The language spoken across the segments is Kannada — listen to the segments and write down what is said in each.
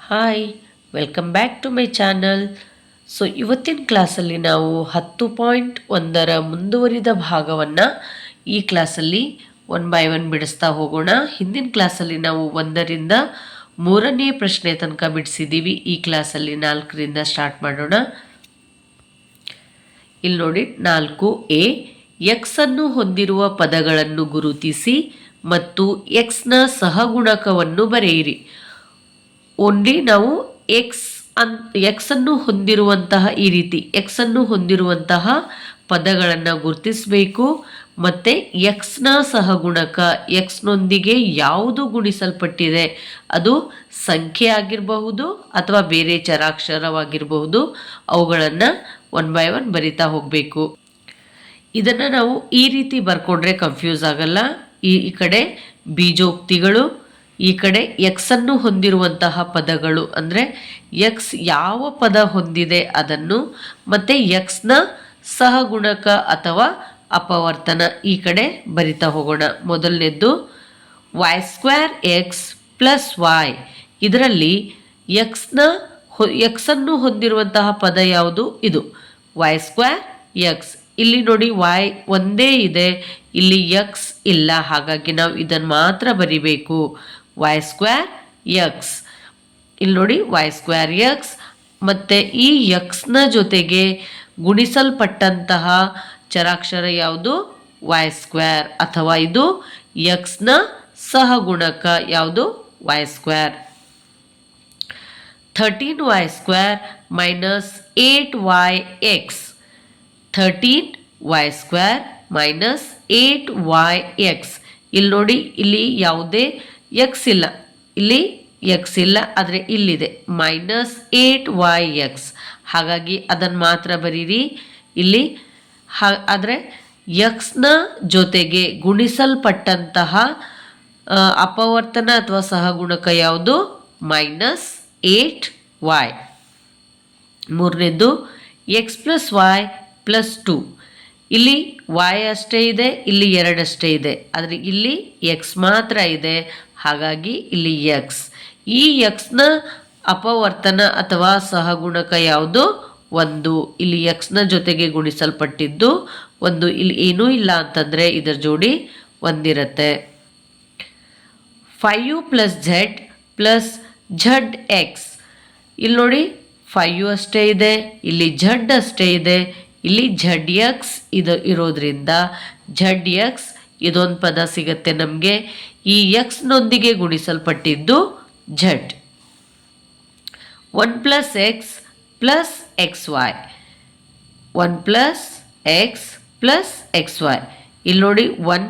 Hi, welcome back to my channel. ಇವತ್ತಿನ ಕ್ಲಾಸಲ್ಲಿ ನಾವು 10.1ರ ಮುಂದುವರಿದ ಭಾಗವನ್ನು ಈ ಕ್ಲಾಸಲ್ಲಿ 1 by 1 ಬಿಡಿಸ್ತಾ ಹೋಗೋಣ. ಹಿಂದಿನ ಕ್ಲಾಸಲ್ಲಿ ನಾವು 1ರಿಂದ 3ನೇ ಪ್ರಶ್ನೆ ತನಕ ಬಿಡಿಸಿದ್ದೀವಿ. ಈ ಕ್ಲಾಸಲ್ಲಿ 4ರಿಂದ ಸ್ಟಾರ್ಟ್ ಮಾಡೋಣ. ಇಲ್ಲಿ ನೋಡಿ 4A, ಎಕ್ಸ್ ಅನ್ನು ಹೊಂದಿರುವ ಪದಗಳನ್ನು ಗುರುತಿಸಿ ಮತ್ತು ಎಕ್ಸ್ನ ಸಹಗುಣಕವನ್ನು ಬರೆಯಿರಿ. ಓನ್ಲಿ ನಾವು ಎಕ್ಸ್ ಅನ್ನು ಹೊಂದಿರುವಂತಹ ಈ ರೀತಿ ಎಕ್ಸ್ ಅನ್ನು ಹೊಂದಿರುವಂತಹ ಪದಗಳನ್ನು ಗುರುತಿಸಬೇಕು. ಮತ್ತು ಎಕ್ಸ್ನ ಸಹಗುಣಕ, ಎಕ್ಸ್ನೊಂದಿಗೆ ಯಾವುದು ಗುಣಿಸಲ್ಪಟ್ಟಿದೆ, ಅದು ಸಂಖ್ಯೆ ಆಗಿರಬಹುದು ಅಥವಾ ಬೇರೆ ಚರಾಕ್ಷರವಾಗಿರಬಹುದು, ಅವುಗಳನ್ನು 1 by 1 ಬರಿತಾ ಹೋಗಬೇಕು. ಇದನ್ನು ನಾವು ಈ ರೀತಿ ಬರ್ಕೊಂಡ್ರೆ ಕನ್ಫ್ಯೂಸ್ ಆಗಲ್ಲ. ಈ ಕಡೆ ಬೀಜೋಕ್ತಿಗಳು, ಈ ಕಡೆ ಎಕ್ಸ್ ಅನ್ನು ಹೊಂದಿರುವಂತಹ ಪದಗಳು, ಅಂದರೆ ಎಕ್ಸ್ ಯಾವ ಪದ ಹೊಂದಿದೆ ಅದನ್ನು, ಮತ್ತು ಎಕ್ಸ್ನ ಸಹಗುಣಕ ಅಥವಾ ಅಪವರ್ತನ ಈ ಕಡೆ ಬರಿತಾ ಹೋಗೋಣ. ಮೊದಲನೇದ್ದು y² x + y. ಇದರಲ್ಲಿ ಎಕ್ಸನ್ನು ಹೊಂದಿರುವಂತಹ ಪದ ಯಾವುದು? ಇದು y² x. ಇಲ್ಲಿ ನೋಡಿ y ಒಂದೇ ಇದೆ, ಇಲ್ಲಿ ಎಕ್ಸ್ ಇಲ್ಲ, ಹಾಗಾಗಿ ನಾವು ಇದನ್ನು ಮಾತ್ರ ಬರಿಬೇಕು. y² x. ಇಲ್ಲಿ ನೋಡಿ y² x. ಮತ್ತು ಈ ಎಕ್ಸ್ನ ಜೊತೆಗೆ ಗುಣಿಸಲ್ಪಟ್ಟಂತಹ ಚರಾಕ್ಷರ ಯಾವುದು? y² ಅಥವಾ ಇದು ಎಕ್ಸ್ನ ಸಹಗುಣಕ ಯಾವುದು? y². 13y² - 8yx. 13y² - 8yx. ಇಲ್ಲಿ ನೋಡಿ, ಇಲ್ಲಿ ಯಾವುದೇ ಎಕ್ಸ್ ಇಲ್ಲ, ಇಲ್ಲಿ ಎಕ್ಸ್ ಇಲ್ಲ, ಆದರೆ ಇಲ್ಲಿದೆ -8yx. ಹಾಗಾಗಿ ಅದನ್ನು ಮಾತ್ರ ಬರೀರಿ ಇಲ್ಲಿ. ಆದರೆ ಎಕ್ಸ್ನ ಜೊತೆಗೆ ಗುಣಿಸಲ್ಪಟ್ಟಂತಹ ಅಪವರ್ತನ ಅಥವಾ ಸಹಗುಣಕ ಯಾವುದು? -8y. ಮೂರನೇದು x + y + 2. ಇಲ್ಲಿ y ಅಷ್ಟೇ ಇದೆ, ಇಲ್ಲಿ 2 ಅಷ್ಟೇ ಇದೆ, ಆದರೆ ಇಲ್ಲಿ ಎಕ್ಸ್ ಮಾತ್ರ ಇದೆ, ಹಾಗಾಗಿ ಇಲ್ಲಿ ಎಕ್ಸ್. ಈ ಎಕ್ಸ್ನ ಅಪವರ್ತನ ಅಥವಾ ಸಹಗುಣಕ ಯಾವುದು? 1. ಇಲ್ಲಿ ಎಕ್ಸ್ನ ಜೊತೆಗೆ ಗುಣಿಸಲ್ಪಟ್ಟಿದ್ದು 1. ಇಲ್ಲಿ ಏನೂ ಇಲ್ಲ ಅಂತಂದರೆ ಇದರ ಜೋಡಿ 1 ಇರುತ್ತೆ. 5u + z + zx. ಇಲ್ಲಿ ನೋಡಿ 5u ಅಷ್ಟೇ ಇದೆ, ಇಲ್ಲಿ z ಅಷ್ಟೇ ಇದೆ, ಇಲ್ಲಿ zx ಇದು ಇರೋದ್ರಿಂದ zx ಇದೊಂದು ಪದ ಸಿಗುತ್ತೆ ನಮಗೆ. ಈ ಎಕ್ಸ್ನೊಂದಿಗೆ ಗುಣಿಸಲ್ಪಟ್ಟಿದ್ದು z. 1 + x + xy. 1 + x + xy. ಇಲ್ಲಿ ನೋಡಿ 1,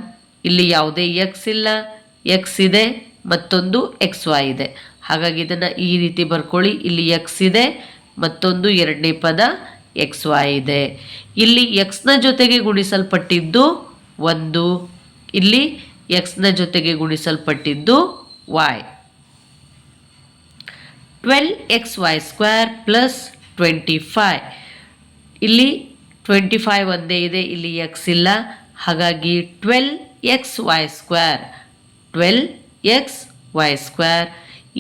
ಇಲ್ಲಿ ಯಾವುದೇ ಎಕ್ಸ್ ಇಲ್ಲ, ಎಕ್ಸ್ ಇದೆ, ಮತ್ತೊಂದು xy ಇದೆ, ಹಾಗಾಗಿ ಇದನ್ನು ಈ ರೀತಿ ಬರ್ಕೊಳ್ಳಿ. ಇಲ್ಲಿ ಎಕ್ಸ್ ಇದೆ, ಮತ್ತೊಂದು ಎರಡನೇ ಪದ xy ಇದೆ. ಇಲ್ಲಿ ಎಕ್ಸ್ನ ಜೊತೆಗೆ ಗುಣಿಸಲ್ಪಟ್ಟಿದ್ದು 1, ಇಲ್ಲಿ ಎಕ್ಸ್ನ ಜೊತೆಗೆ ಗುಣಿಸಲ್ಪಟ್ಟಿದ್ದು y. 12xy² + 25. ಇಲ್ಲಿ 25 ಒಂದೇ ಇದೆ, ಇಲ್ಲಿ ಎಕ್ಸ್ ಇಲ್ಲ, ಹಾಗಾಗಿ 12xy². 12xy².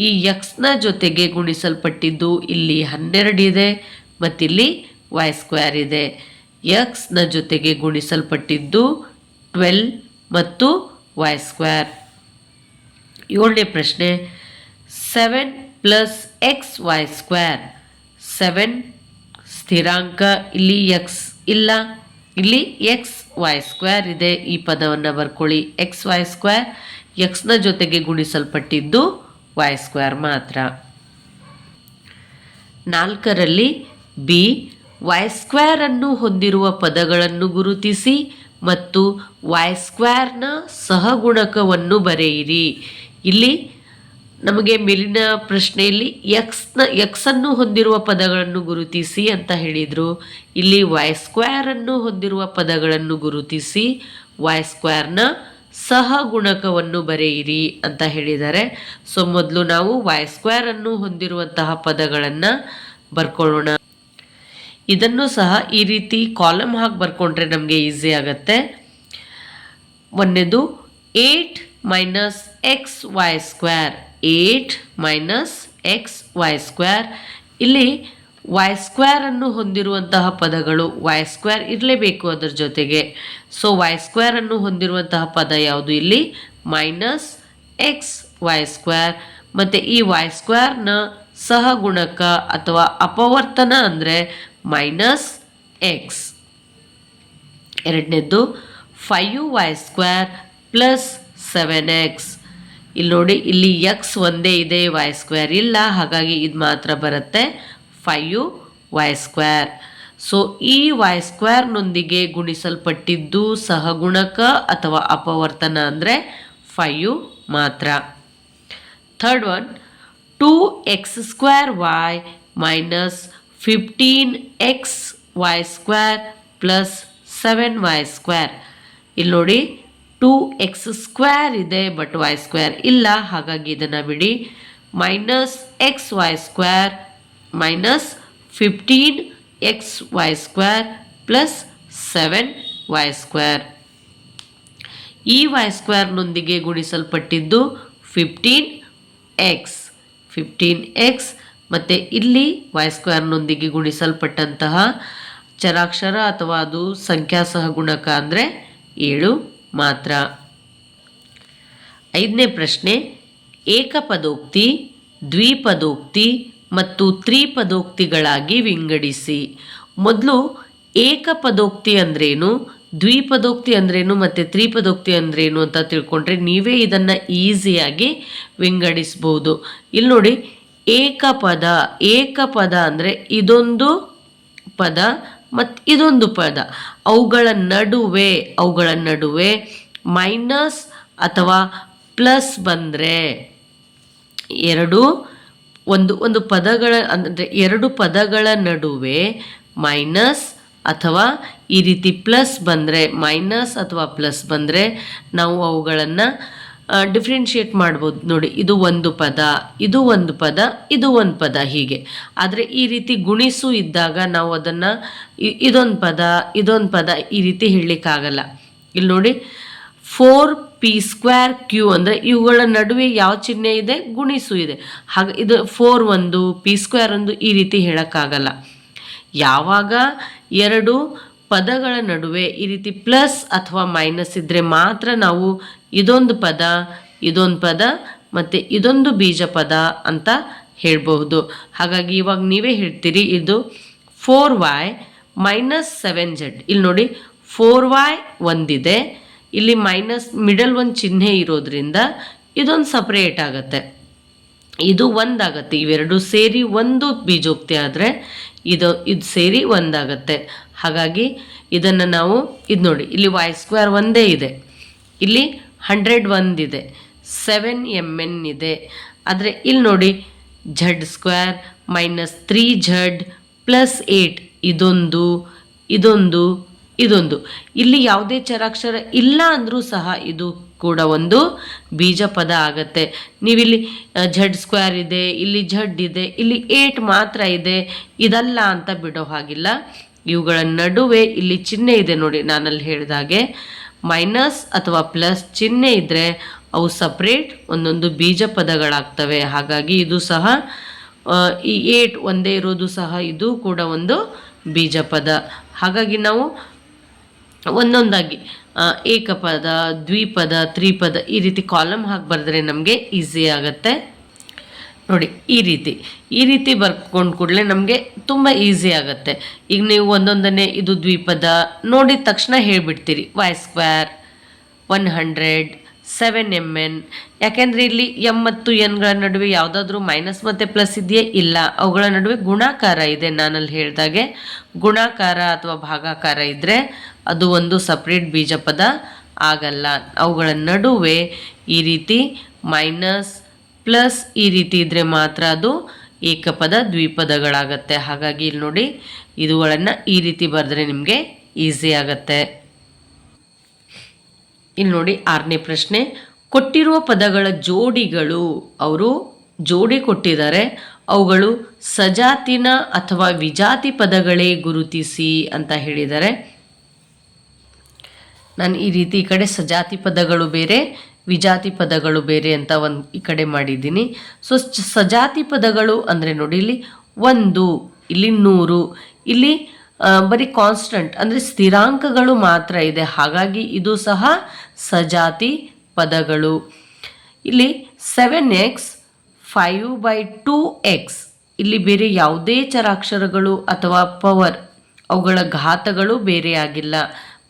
ಈ ಎಕ್ಸ್ನ ಜೊತೆಗೆ ಗುಣಿಸಲ್ಪಟ್ಟಿದ್ದು ಇಲ್ಲಿ 12 ಇದೆ, ಮತ್ತಿಲ್ಲಿ y² ಇದೆ. ಎಕ್ಸ್ನ ಜೊತೆಗೆ ಗುಣಿಸಲ್ಪಟ್ಟಿದ್ದು 12 ಮತ್ತು y². 7ನೇ ಪ್ರಶ್ನೆ 7 + xy². 7 ಸ್ಥಿರಾಂಕ, ಇಲ್ಲಿ ಎಕ್ಸ್ ಇಲ್ಲ, ಇಲ್ಲಿ xy² ಇದೆ. ಈ ಪದವನ್ನು ಬರ್ಕೊಳ್ಳಿ. xy². ಎಕ್ಸ್ನ ಜೊತೆಗೆ ಗುಣಿಸಲ್ಪಟ್ಟಿದ್ದು y² ಮಾತ್ರ. 4ರಲ್ಲಿ ಬಿ, y² ಅನ್ನು ಹೊಂದಿರುವ ಪದಗಳನ್ನು ಗುರುತಿಸಿ ಮತ್ತು y²ನ ಸಹಗುಣಕವನ್ನು ಬರೆಯಿರಿ. ಇಲ್ಲಿ ನಮಗೆ ಮೇಲಿನ ಪ್ರಶ್ನೆಯಲ್ಲಿ ಎಕ್ಸನ್ನು ಹೊಂದಿರುವ ಪದಗಳನ್ನು ಗುರುತಿಸಿ ಅಂತ ಹೇಳಿದರು. ಇಲ್ಲಿ y² ಅನ್ನು ಹೊಂದಿರುವ ಪದಗಳನ್ನು ಗುರುತಿಸಿ y²ನ ಸಹಗುಣಕವನ್ನು ಬರೆಯಿರಿ ಅಂತ ಹೇಳಿದ್ದಾರೆ. ಮೊದಲು ನಾವು y² ಅನ್ನು ಹೊಂದಿರುವಂತಹ ಪದಗಳನ್ನು ಬರ್ಕೊಳ್ಳೋಣ. ಇದನ್ನು ಸಹ ಈ ರೀತಿ ಕಾಲಮ್ ಹಾಕಿ ಬರ್ಕೊಂಡ್ರೆ ನಮಗೆ ಈಸಿ ಆಗುತ್ತೆ. ಒಂದನೇದು 8 - xy². 8 - x y square. ಇಲ್ಲಿ ವೈ ಸ್ಕ್ವೇರನ್ನು ಹೊಂದಿರುವಂತಹ ಪದಗಳು ವೈ ಸ್ಕ್ವೇರ್ ಇರಲೇಬೇಕು ಅದರ ಜೊತೆಗೆ. ಸೊ ವೈ ಸ್ಕ್ವೇರನ್ನು ಹೊಂದಿರುವಂತಹ ಪದ ಯಾವುದು ಇಲ್ಲಿ? Minus x y square. ಮತ್ತು ಈ ವೈ ಸ್ಕ್ವೇರ್ನ ಸಹಗುಣಕ ಅಥವಾ ಅಪವರ್ತನ ಅಂದರೆ ಮೈನಸ್ ಎಕ್ಸ್. ಎರಡನೇದ್ದು 5y² ಪ್ಲಸ್ 7x. ಇಲ್ಲಿ ನೋಡಿ, ಇಲ್ಲಿ ಎಕ್ಸ್ ಒಂದೇ ಇದೆ, ವೈ ಸ್ಕ್ವೇರ್ ಇಲ್ಲ, ಹಾಗಾಗಿ ಇದು ಮಾತ್ರ ಬರುತ್ತೆ 5y². ಸೊ ಈ ವೈ ಸ್ಕ್ವೇರ್ನೊಂದಿಗೆ ಗುಣಿಸಲ್ಪಟ್ಟಿದ್ದು ಸಹಗುಣಕ ಅಥವಾ ಅಪವರ್ತನ ಅಂದರೆ 5 ಮಾತ್ರ. Third one, 2x² minus 15xy² plus 7y². ಇಲ್ಲಿ ನೋಡಿ, 2x² ಇದೆ ಬಟ್ y² ಇಲ್ಲ, ಹಾಗಾಗಿ ಇದನ್ನು ಬಿಡಿ. Minus xy² minus 15xy² plus 7y². ಈ y²ನೊಂದಿಗೆ ಗುಣಿಸಲ್ಪಟ್ಟಿದ್ದು 15x ಮತ್ತು ಇಲ್ಲಿ y² ಗುಣಿಸಲ್ಪಟ್ಟಂತಹ ಚರಾಕ್ಷರ ಅಥವಾ ಅದು ಸಂಖ್ಯಾ ಸಹಗುಣಕ ಅಂದರೆ 7 ಮಾತ್ರ. ಐದನೇ ಪ್ರಶ್ನೆ, ಏಕಪದೋಕ್ತಿ, ದ್ವಿಪದೋಕ್ತಿ ಮತ್ತು ತ್ರಿಪದೋಕ್ತಿಗಳಾಗಿ ವಿಂಗಡಿಸಿ. ಮೊದಲು ಏಕಪದೋಕ್ತಿ ಅಂದ್ರೇನು, ದ್ವಿಪದೋಕ್ತಿ ಅಂದ್ರೇನು ಮತ್ತು ತ್ರಿಪದೋಕ್ತಿ ಅಂದ್ರೇನು ಅಂತ ತಿಳ್ಕೊಂಡ್ರೆ ನೀವೇ ಇದನ್ನು ಈಸಿಯಾಗಿ ವಿಂಗಡಿಸ್ಬೋದು. ಇಲ್ಲಿ ನೋಡಿ, ಏಕಪದ ಅಂದರೆ ಇದೊಂದು ಪದ ಮತ್ತು ಇದೊಂದು ಪದ, ಅವುಗಳ ನಡುವೆ ಮೈನಸ್ ಅಥವಾ ಪ್ಲಸ್ ಬಂದರೆ ಒಂದು ಪದಗಳ ಅಂದರೆ ಎರಡು ಪದಗಳ ನಡುವೆ ಮೈನಸ್ ಅಥವಾ ಈ ರೀತಿ ಪ್ಲಸ್ ಬಂದರೆ, ಮೈನಸ್ ಅಥವಾ ಪ್ಲಸ್ ಬಂದರೆ ನಾವು ಅವುಗಳನ್ನು ಡಿಫ್ರೆನ್ಷಿಯೇಟ್ ಮಾಡ್ಬೋದು. ನೋಡಿ, ಇದು ಒಂದು ಪದ, ಇದು ಒಂದು ಪದ, ಇದು ಒಂದು ಪದ, ಹೀಗೆ. ಆದರೆ ಈ ರೀತಿ ಗುಣಿಸು ಇದ್ದಾಗ ನಾವು ಅದನ್ನು ಇದೊಂದು ಪದ ಈ ರೀತಿ ಹೇಳಲಿಕ್ಕಾಗಲ್ಲ. ಇಲ್ಲಿ ನೋಡಿ, 4p²q ಅಂದರೆ ಇವುಗಳ ನಡುವೆ ಯಾವ ಚಿಹ್ನೆ ಇದೆ? ಗುಣಿಸು ಇದೆ. ಹಾಗೆ ಇದು 4 ಒಂದು, p² ಒಂದು, ಈ ರೀತಿ ಹೇಳೋಕ್ಕಾಗಲ್ಲ. ಯಾವಾಗ ಎರಡು ಪದಗಳ ನಡುವೆ ಈ ರೀತಿ ಪ್ಲಸ್ ಅಥವಾ ಮೈನಸ್ ಇದ್ದರೆ ಮಾತ್ರ ನಾವು ಇದೊಂದು ಪದ ಮತ್ತು ಇದೊಂದು ಬೀಜ ಪದ ಅಂತ ಹೇಳಬಹುದು. ಹಾಗಾಗಿ ಇವಾಗ ನೀವೇ ಹೇಳ್ತೀರಿ, ಇದು 4y ಮೈನಸ್ 7z. ಇಲ್ಲಿ ನೋಡಿ, 4y ಒಂದಿದೆ, ಇಲ್ಲಿ ಮೈನಸ್ ಮಿಡಲ್ ಒಂದು ಚಿಹ್ನೆ ಇರೋದ್ರಿಂದ ಇದೊಂದು ಸಪ್ರೇಟ್ ಆಗುತ್ತೆ, ಇದು ಒಂದಾಗತ್ತೆ. ಇವೆರಡು ಸೇರಿ ಒಂದು ಬೀಜೋಕ್ತಿ ಆದರೆ ಇದು ಸೇರಿ ಒಂದಾಗತ್ತೆ. ಹಾಗಾಗಿ ಇದನ್ನು ನಾವು ಇದು ನೋಡಿ, ಇಲ್ಲಿ y² ಒಂದೇ ಇದೆ, ಇಲ್ಲಿ 100 ಒಂದಿದೆ, 7mn ಇದೆ. ಆದರೆ ಇಲ್ಲಿ ನೋಡಿ, z² ಮೈನಸ್ 3z ಪ್ಲಸ್ 8 ಇದೊಂದು. ಇಲ್ಲಿ ಯಾವುದೇ ಚರಾಕ್ಷರ ಇಲ್ಲ ಅಂದರೂ ಸಹ ಇದು ಕೂಡ ಒಂದು ಬೀಜ ಪದ ಆಗತ್ತೆ. ನೀವಿಲ್ಲಿ z² ಇದೆ, ಇಲ್ಲಿ z ಇದೆ, ಇಲ್ಲಿ 8 ಮಾತ್ರ ಇದೆ, ಇದಲ್ಲ ಅಂತ ಬಿಡೋ ಹಾಗಿಲ್ಲ. ಇವುಗಳ ನಡುವೆ ಇಲ್ಲಿ ಚಿಹ್ನೆ ಇದೆ ನೋಡಿ, ನಾನಲ್ಲಿ ಹೇಳಿದಾಗೆ ಮೈನಸ್ ಅಥವಾ ಪ್ಲಸ್ ಚಿಹ್ನೆ ಇದ್ದರೆ ಅವು ಸಪ್ರೇಟ್ ಒಂದೊಂದು ಬೀಜ ಪದಗಳಾಗ್ತವೆ. ಹಾಗಾಗಿ ಇದು ಸಹ ಈ 8 ಒಂದೇ ಇರೋದು ಸಹ ಇದು ಕೂಡ ಒಂದು ಬೀಜ ಪದ. ಹಾಗಾಗಿ ನಾವು ಒಂದೊಂದಾಗಿ ಏಕಪದ, ದ್ವಿಪದ, ತ್ರಿಪದ ಈ ರೀತಿ ಕಾಲಮ್ ಹಾಕಿ ಬರೆದ್ರೆ ನಮಗೆ ಈಸಿ ಆಗುತ್ತೆ. ನೋಡಿ, ಈ ರೀತಿ ಬರ್ಕೊಂಡು ಕೂಡಲೇ ನಮಗೆ ತುಂಬ ಈಸಿ ಆಗುತ್ತೆ. ಈಗ ನೀವು ಒಂದೊಂದನ್ನೇ ಇದು ದ್ವಿಪದ ನೋಡಿದ ತಕ್ಷಣ ಹೇಳಿಬಿಡ್ತೀರಿ, y² 100 7mn. ಯಾಕೆಂದರೆ ಇಲ್ಲಿ m ಮತ್ತು nಗಳ ನಡುವೆ ಯಾವುದಾದ್ರೂ ಮೈನಸ್ ಮತ್ತು ಪ್ಲಸ್ ಇದೆಯೇ? ಇಲ್ಲ. ಅವುಗಳ ನಡುವೆ ಗುಣಾಕಾರ ಇದೆ. ನಾನಲ್ಲಿ ಹೇಳಿದಾಗೆ ಗುಣಾಕಾರ ಅಥವಾ ಭಾಗಾಕಾರ ಇದ್ದರೆ ಅದು ಒಂದು ಸಪ್ರೇಟ್ ಬೀಜಪದ ಆಗಲ್ಲ. ಅವುಗಳ ನಡುವೆ ಈ ರೀತಿ ಮೈನಸ್ ಪ್ಲಸ್ ಈ ರೀತಿ ಇದ್ದರೆ ಮಾತ್ರ ಅದು ಏಕಪದ, ದ್ವಿಪದಗಳಾಗತ್ತೆ. ಹಾಗಾಗಿ ಇಲ್ಲಿ ನೋಡಿ, ಇವುಗಳನ್ನು ಈ ರೀತಿ ಬರೆದ್ರೆ ನಿಮಗೆ ಈಸಿ ಆಗುತ್ತೆ. ಇಲ್ಲಿ ನೋಡಿ, 6ನೇ ಪ್ರಶ್ನೆ, ಕೊಟ್ಟಿರುವ ಪದಗಳ ಜೋಡಿಗಳು, ಅವರು ಜೋಡಿ ಕೊಟ್ಟಿದ್ದಾರೆ, ಅವುಗಳು ಸಜಾತಿನ ಅಥವಾ ವಿಜಾತಿ ಪದಗಳೇ ಗುರುತಿಸಿ ಅಂತ ಹೇಳಿದ್ದಾರೆ. ನಾನು ಈ ರೀತಿ ಈ ಕಡೆ ಸಜಾತಿ ಪದಗಳು ಬೇರೆ, ವಿಜಾತಿ ಪದಗಳು ಬೇರೆ ಅಂತ ಈ ಕಡೆ ಮಾಡಿದ್ದೀನಿ. ಸೊ ಸಜಾತಿ ಪದಗಳು ಅಂದರೆ ನೋಡಿ, ಇಲ್ಲಿ 1, ಇಲ್ಲಿ 100, ಇಲ್ಲಿ ಬರೀ ಕಾನ್ಸ್ಟಂಟ್ ಅಂದರೆ ಸ್ಥಿರಾಂಕಗಳು ಮಾತ್ರ ಇದೆ, ಹಾಗಾಗಿ ಇದು ಸಹ ಸಜಾತಿ ಪದಗಳು. ಇಲ್ಲಿ 7x 5/2x, ಇಲ್ಲಿ ಬೇರೆ ಯಾವುದೇ ಚರಾಕ್ಷರಗಳು ಅಥವಾ ಪವರ್ ಅವುಗಳ ಘಾತಗಳು ಬೇರೆ ಆಗಿಲ್ಲ.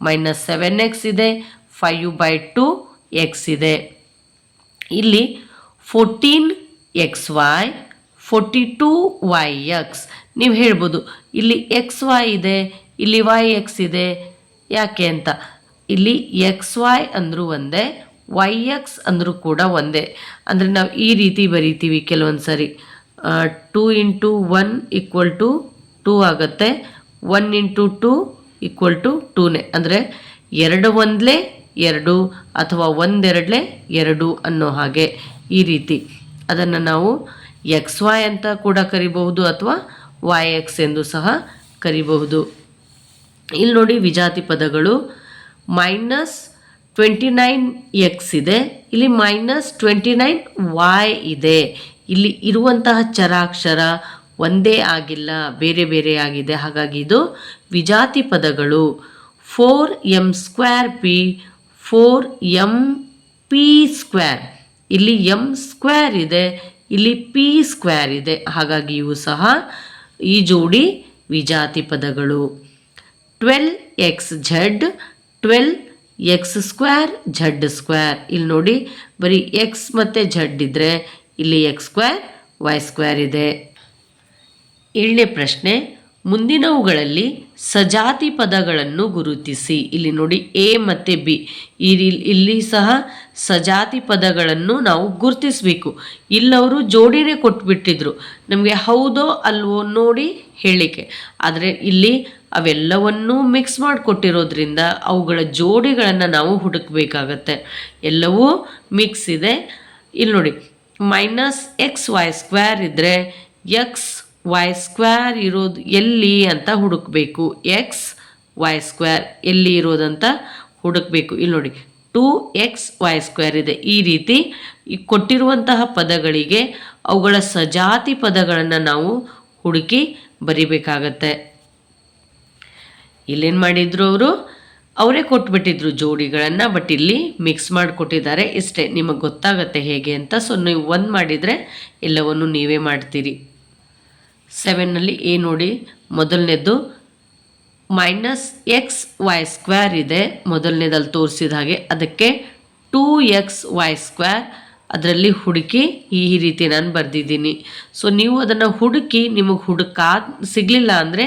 -7x ಇದೆ, 5/2x ಇದೆ. ಇಲ್ಲಿ 14xy 42yx. ನೀವು ಹೇಳ್ಬೋದು ಇಲ್ಲಿ xy ಇದೆ, ಇಲ್ಲಿ yx ಇದೆ, ಯಾಕೆ ಅಂತ. ಇಲ್ಲಿ xy ಅಂದರೂ ಒಂದೇ, yx ಅಂದರೂ ಕೂಡ ಒಂದೇ. ಅಂದರೆ ನಾವು ಈ ರೀತಿ ಬರಿತೀವಿ ಕೆಲವೊಂದು ಸರಿ. 2 × 1 = 2 ಆಗುತ್ತೆ, 1 × 2 = 2ನೇ. ಅಂದರೆ 2 ಒಂದ್ಲೇ 2 ಅಥವಾ 1 2 2 ಅನ್ನೋ ಹಾಗೆ ಈ ರೀತಿ ಅದನ್ನು ನಾವು XY ಅಂತ ಕೂಡ ಕರಿಬಹುದು ಅಥವಾ YX ಎಂದು ಸಹ ಕರಿಬಹುದು. ಇಲ್ಲಿ ನೋಡಿ ವಿಜಾತಿ ಪದಗಳು. -29x ಇದೆ, ಇಲ್ಲಿ -29y ಇದೆ. ಇಲ್ಲಿ ಇರುವಂತಹ ಚರಾಕ್ಷರ ಒಂದೇ ಆಗಿಲ್ಲ, ಬೇರೆ ಬೇರೆ ಆಗಿದೆ, ಹಾಗಾಗಿ ಇದು ವಿಜಾತಿ ಪದಗಳು. 4m²p 4mp², ಇಲ್ಲಿ m² ಇದೆ, ಇಲ್ಲಿ p² ಇದೆ, ಹಾಗಾಗಿ ಇವು ಸಹ ಈ ಜೋಡಿ ವಿಜಾತಿ ಪದಗಳು. 12xz 12x² z². ಇಲ್ಲಿ ನೋಡಿ ಬರೀ x ಮತ್ತು z ಇದ್ದರೆ ಇಲ್ಲಿ x² y² ಇದೆ. 7ನೇ ಪ್ರಶ್ನೆ, ಮುಂದಿನವುಗಳಲ್ಲಿ ಸಜಾತಿ ಪದಗಳನ್ನು ಗುರುತಿಸಿ. ಇಲ್ಲಿ ನೋಡಿ ಎ ಮತ್ತು ಬಿ, ಇಲ್ಲಿ ಸಹ ಸಜಾತಿ ಪದಗಳನ್ನು ನಾವು ಗುರುತಿಸಬೇಕು. ಇಲ್ಲವರು ಜೋಡಿನೇ ಕೊಟ್ಬಿಟ್ಟಿದ್ರು, ನಮಗೆ ಹೌದೋ ಅಲ್ವೋ ನೋಡಿ ಹೇಳಿಕೆ. ಆದರೆ ಇಲ್ಲಿ ಅವೆಲ್ಲವನ್ನೂ ಮಿಕ್ಸ್ ಮಾಡಿಕೊಟ್ಟಿರೋದ್ರಿಂದ ಅವುಗಳ ಜೋಡಿಗಳನ್ನು ನಾವು ಹುಡುಕಬೇಕಾಗತ್ತೆ. ಎಲ್ಲವೂ ಮಿಕ್ಸ್ ಇದೆ. ಇಲ್ಲಿ ನೋಡಿ -xy² ಇದ್ದರೆ xy² ಇರೋದು ಎಲ್ಲಿ ಅಂತ ಹುಡುಕಬೇಕು. xy² ಎಲ್ಲಿ ಇರೋದಂತ ಹುಡುಕಬೇಕು. ಇಲ್ಲಿ ನೋಡಿ 2xy² ಇದೆ. ಈ ರೀತಿ ಕೊಟ್ಟಿರುವಂತಹ ಪದಗಳಿಗೆ ಅವುಗಳ ಸಜಾತಿ ಪದಗಳನ್ನು ನಾವು ಹುಡುಕಿ ಬರಿಬೇಕಾಗತ್ತೆ. ಇಲ್ಲೇನು ಮಾಡಿದ್ರು ಅವರೇ ಕೊಟ್ಬಿಟ್ಟಿದ್ರು ಜೋಡಿಗಳನ್ನು, ಬಟ್ ಇಲ್ಲಿ ಮಿಕ್ಸ್ ಮಾಡಿಕೊಟ್ಟಿದ್ದಾರೆ. ಇಷ್ಟೇ, ನಿಮಗೆ ಗೊತ್ತಾಗತ್ತೆ ಹೇಗೆ ಅಂತ. ಸೊ ನೀವು 1 ಮಾಡಿದರೆ ಎಲ್ಲವನ್ನು ನೀವೇ ಮಾಡ್ತೀರಿ. 7ನಲ್ಲಿ ಎ ನೋಡಿ, ಮೊದಲನೇದು -xy² ಇದೆ, ಮೊದಲನೇದಲ್ಲಿ ತೋರಿಸಿದ ಹಾಗೆ. ಅದಕ್ಕೆ 2xy² ಅದರಲ್ಲಿ ಹುಡುಕಿ ಈ ರೀತಿ ನಾನು ಬರೆದಿದ್ದೀನಿ. ಸೊ ನೀವು ಅದನ್ನು ಹುಡುಕಿ, ನಿಮಗೆ ಸಿಗಲಿಲ್ಲ ಅಂದರೆ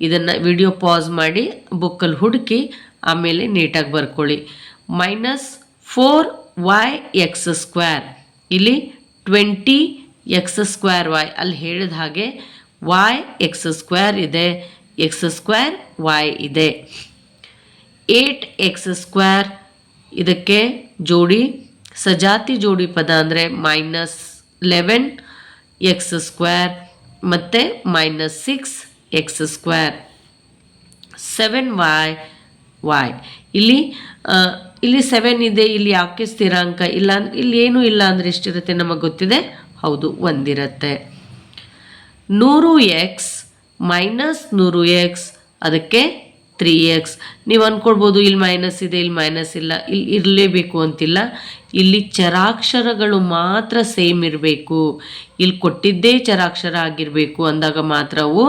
ಇದನ್ನು ವಿಡಿಯೋ ಪಾಸ್ ಮಾಡಿ ಬುಕ್ಕಲ್ಲಿ ಹುಡುಕಿ ಆಮೇಲೆ ನೀಟಾಗಿ ಬರ್ಕೊಳ್ಳಿ. -4yx², ಇಲ್ಲಿ 20x²y, ಅಲ್ಲಿ ಹೇಳಿದ ಹಾಗೆ yx² ಇದೆ, x²y ಇದೆ. 8x², ಇದಕ್ಕೆ ಜೋಡಿ ಸಜಾತಿ ಜೋಡಿ ಪದ ಅಂದರೆ -11x² ಮತ್ತು -6x². 7y ಇಲ್ಲಿ 7 ಇದೆ, ಇಲ್ಲಿ ಯಾಕೆ ಸ್ಥಿರಾಂಕ ಇಲ್ಲ, ಇಲ್ಲಿ ಏನೂ ಇಲ್ಲ ಅಂದರೆ ಎಷ್ಟಿರುತ್ತೆ ನಮಗೆ ಗೊತ್ತಿದೆ, ಹೌದು ಒಂದಿರುತ್ತೆ. 100x -100x, ಅದಕ್ಕೆ 3x. ನೀವು ಅಂದ್ಕೊಳ್ಬೋದು ಇಲ್ಲಿ ಮೈನಸ್ ಇದೆ, ಇಲ್ಲಿ ಮೈನಸ್ ಇಲ್ಲ, ಇಲ್ಲಿ ಇರಲೇಬೇಕು ಅಂತಿಲ್ಲ. ಇಲ್ಲಿ ಚರಾಕ್ಷರಗಳು ಮಾತ್ರ ಸೇಮ್ ಇರಬೇಕು, ಇಲ್ಲಿ ಕೊಟ್ಟಿದ್ದೇ ಚರಾಕ್ಷರ ಆಗಿರಬೇಕು ಅಂದಾಗ ಮಾತ್ರ ಅವು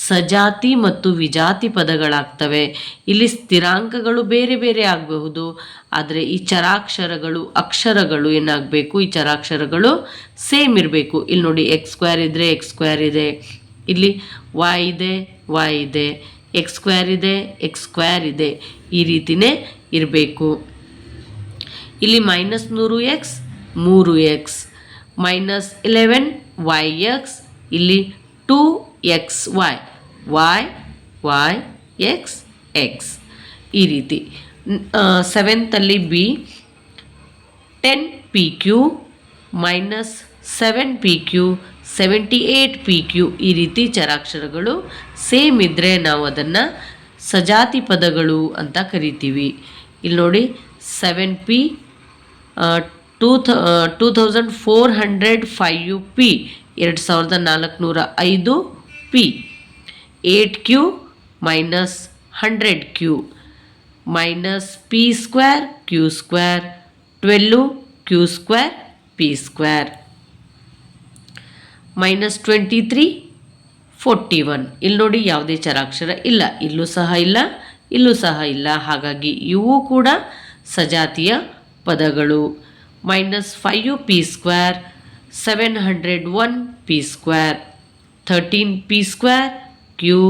ಸಜಾತಿ ಮತ್ತು ವಿಜಾತಿ ಪದಗಳಾಗ್ತವೆ. ಇಲ್ಲಿ ಸ್ಥಿರಾಂಕಗಳು ಬೇರೆ ಬೇರೆ ಆಗಬಹುದು, ಆದರೆ ಈ ಚರಾಕ್ಷರಗಳು ಅಕ್ಷರಗಳು ಏನಾಗಬೇಕು, ಈ ಚರಾಕ್ಷರಗಳು ಸೇಮ್ ಇರಬೇಕು. ಇಲ್ಲಿ ನೋಡಿ x² ಇದ್ದರೆ x² ಇದೆ, ಇಲ್ಲಿ y ಇದೆ y ಇದೆ, x² ಇದೆ x² ಇದೆ, ಈ ರೀತಿಯೇ ಇರಬೇಕು. ಇಲ್ಲಿ -100x 3x, -11yx, ಇಲ್ಲಿ 2xy, y x x, ಈ ರೀತಿ. 7th B 10pq -7pq 78pq, ಈ ರೀತಿ ಚರಾಕ್ಷರಗಳು ಸೇಮ್ ಇದ್ದರೆ ನಾವು ಅದನ್ನು ಸಜಾತಿ ಪದಗಳು ಅಂತ ಕರಿತೀವಿ. ಇಲ್ಲಿ ನೋಡಿ 7p 2405 p 2405 p 8q minus 100q minus p square q square 12q square p square minus 23 41. ಇಲ್ಲಿ ನೋಡಿ ಯಾವುದೇ ಚರಾಕ್ಷರ ಇಲ್ಲ, ಇಲ್ಲೂ ಸಹ ಇಲ್ಲ, ಇಲ್ಲೂ ಸಹ ಇಲ್ಲ, ಹಾಗಾಗಿ ಇವು ಕೂಡ ಸಜಾತಿಯ ಪದಗಳು. Minus 5 p square 701 p square 13 p square q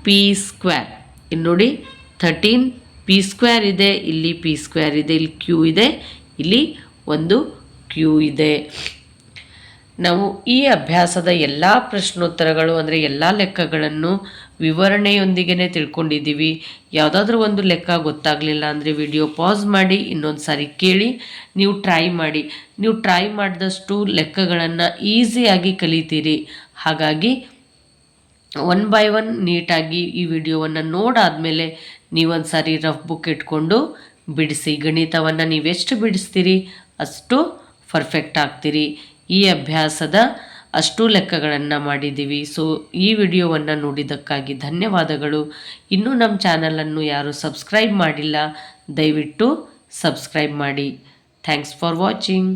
p square. ಇಲ್ಲಿ ನೋಡಿ 13 ಪಿ ಸ್ಕ್ವೇರ್ ಇದೆ, ಇಲ್ಲಿ ಪಿ ಸ್ಕ್ವೇರ್ ಇದೆ, ಇಲ್ಲಿ ಕ್ಯೂ ಇದೆ, ಇಲ್ಲಿ ಒಂದು ಕ್ಯೂ ಇದೆ. ನಾವು ಈ ಅಭ್ಯಾಸದ ಎಲ್ಲ ಪ್ರಶ್ನೋತ್ತರಗಳು ಅಂದರೆ ಎಲ್ಲ ಲೆಕ್ಕಗಳನ್ನು ವಿವರಣೆಯೊಂದಿಗೆ ತಿಳ್ಕೊಂಡಿದ್ದೀವಿ. ಯಾವುದಾದ್ರೂ ಒಂದು ಲೆಕ್ಕ ಗೊತ್ತಾಗಲಿಲ್ಲ ಅಂದರೆ ವಿಡಿಯೋ ಪಾಸ್ ಮಾಡಿ ಇನ್ನೊಂದು ಸಾರಿ ಕೇಳಿ ನೀವು ಟ್ರೈ ಮಾಡಿ. ನೀವು ಟ್ರೈ ಮಾಡಿದಷ್ಟು ಲೆಕ್ಕಗಳನ್ನು ಈಸಿಯಾಗಿ ಕಲಿತೀರಿ. ಹಾಗಾಗಿ 1 ಬೈ 1 ನೀಟಾಗಿ ಈ ವಿಡಿಯೋವನ್ನು ನೋಡಾದಮೇಲೆ ನೀವೊಂದು ಸಾರಿ ರಫ್ ಬುಕ್ ಇಟ್ಕೊಂಡು ಬಿಡಿಸಿ. ಗಣಿತವನ್ನು ನೀವೆಷ್ಟು ಬಿಡಿಸ್ತೀರಿ ಅಷ್ಟು ಪರ್ಫೆಕ್ಟ್ ಆಗ್ತೀರಿ. ಈ ಅಭ್ಯಾಸದ ಅಷ್ಟು ಲೆಕ್ಕಗಳನ್ನು ಮಾಡಿದ್ದೀವಿ. ಸೊ ಈ ವಿಡಿಯೋವನ್ನು ನೋಡಿದ್ದಕ್ಕಾಗಿ ಧನ್ಯವಾದಗಳು. ಇನ್ನೂ ನಮ್ಮ ಚಾನಲನ್ನು ಯಾರು ಸಬ್ಸ್ಕ್ರೈಬ್ ಮಾಡಿಲ್ಲ, ದಯವಿಟ್ಟು ಸಬ್ಸ್ಕ್ರೈಬ್ ಮಾಡಿ. Thanks for watching.